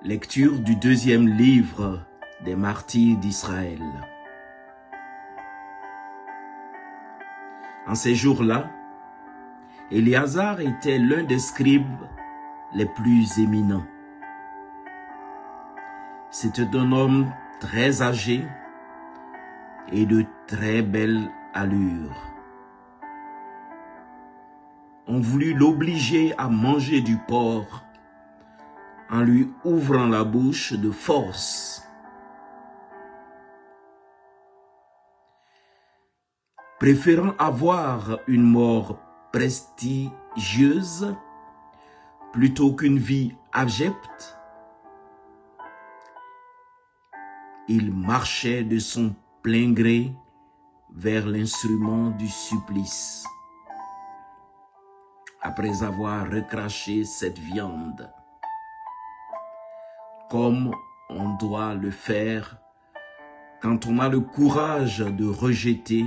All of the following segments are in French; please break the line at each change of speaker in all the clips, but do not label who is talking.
Lecture du deuxième livre des martyrs d'Israël. En ces jours-là, Éléazar était l'un des scribes les plus éminents. C'était un homme très âgé et de très belle allure. On voulut l'obliger à manger du porc en lui ouvrant la bouche de force. Préférant avoir une mort prestigieuse plutôt qu'une vie abjecte, il marchait de son plein gré vers l'instrument du supplice, après avoir recraché cette viande, comme on doit le faire quand on a le courage de rejeter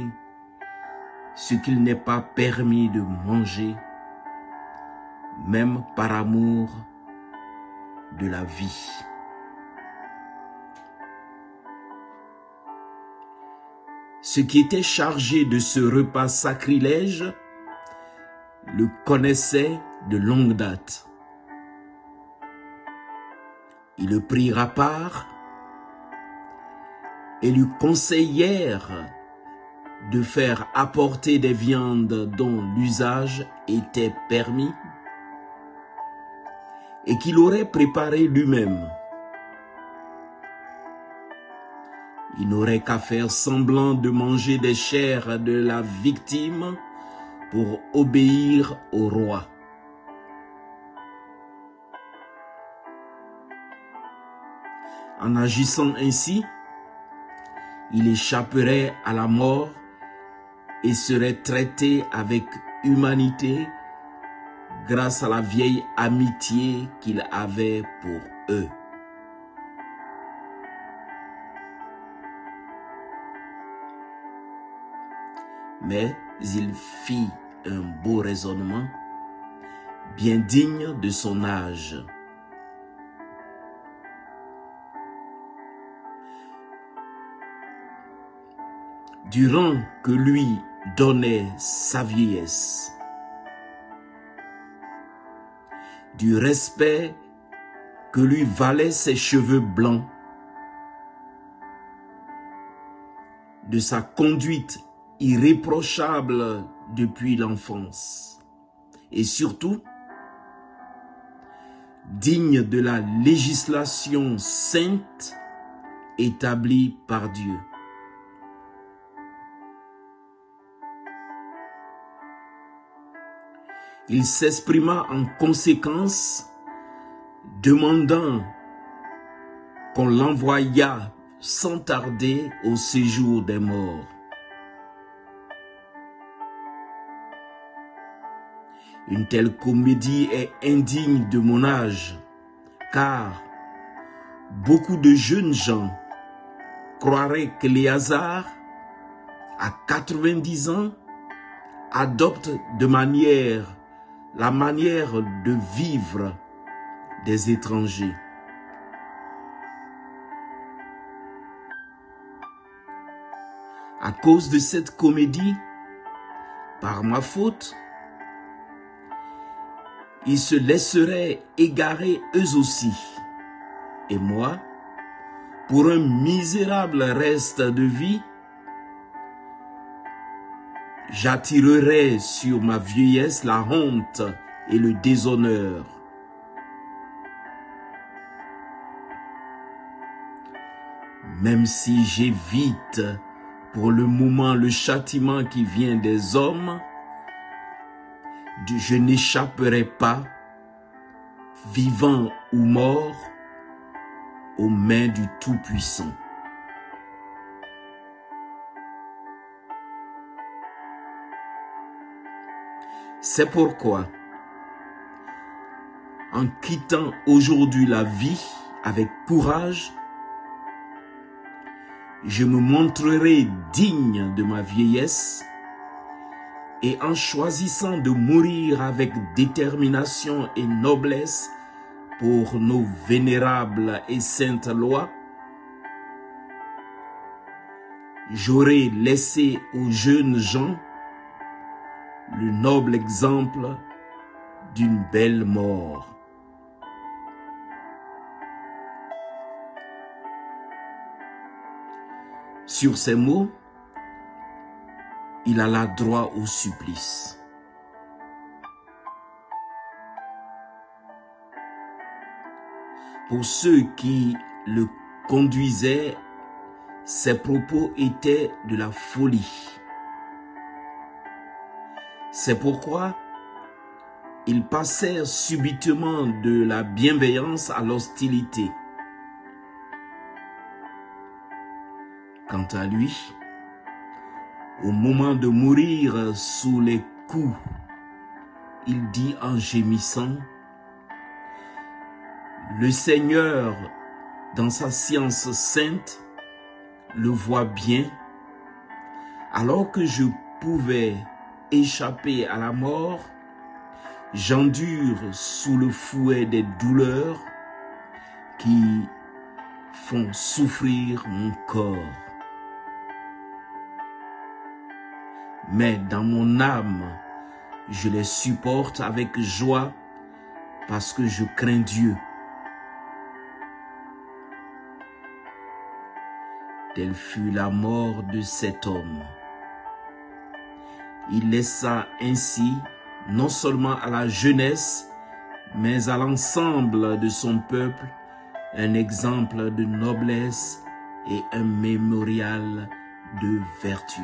ce qu'il n'est pas permis de manger, même par amour de la vie. Ceux qui étaient chargés de ce repas sacrilège le connaissaient de longue date. Ils le prirent à part et lui conseillèrent de faire apporter des viandes dont l'usage était permis et qu'il aurait préparé lui-même. Il n'aurait qu'à faire semblant de manger des chairs de la victime pour obéir au roi. En agissant ainsi, il échapperait à la mort et serait traité avec humanité grâce à la vieille amitié qu'il avait pour eux. Mais il fit un beau raisonnement, bien digne de son âge. Durant que lui donnait sa vieillesse, du respect que lui valaient ses cheveux blancs, de sa conduite irréprochable depuis l'enfance, et surtout, digne de la législation sainte établie par Dieu. Il s'exprima en conséquence, demandant qu'on l'envoyât sans tarder au séjour des morts. Une telle comédie est indigne de mon âge, car beaucoup de jeunes gens croiraient qu'Éléazar, à 90 ans, adopte la manière de vivre des étrangers. À cause de cette comédie, par ma faute, ils se laisseraient égarer eux aussi. Et moi, pour un misérable reste de vie, j'attirerai sur ma vieillesse la honte et le déshonneur. Même si j'évite pour le moment le châtiment qui vient des hommes, je n'échapperai pas, vivant ou mort, aux mains du Tout-Puissant. C'est pourquoi, en quittant aujourd'hui la vie avec courage, je me montrerai digne de ma vieillesse et en choisissant de mourir avec détermination et noblesse pour nos vénérables et saintes lois, j'aurais laissé aux jeunes gens le noble exemple d'une belle mort. Sur ces mots, il alla droit au supplice. Pour ceux qui le conduisaient, ses propos étaient de la folie. C'est pourquoi ils passèrent subitement de la bienveillance à l'hostilité. Quant à lui, au moment de mourir sous les coups, il dit en gémissant, « Le Seigneur, dans sa science sainte, le voit bien, alors que je pouvais échapper à la mort, j'endure sous le fouet des douleurs qui font souffrir mon corps. Mais dans mon âme, je les supporte avec joie parce que je crains Dieu. » Telle fut la mort de cet homme. Il laissa ainsi, non seulement à la jeunesse, mais à l'ensemble de son peuple, un exemple de noblesse et un mémorial de vertu.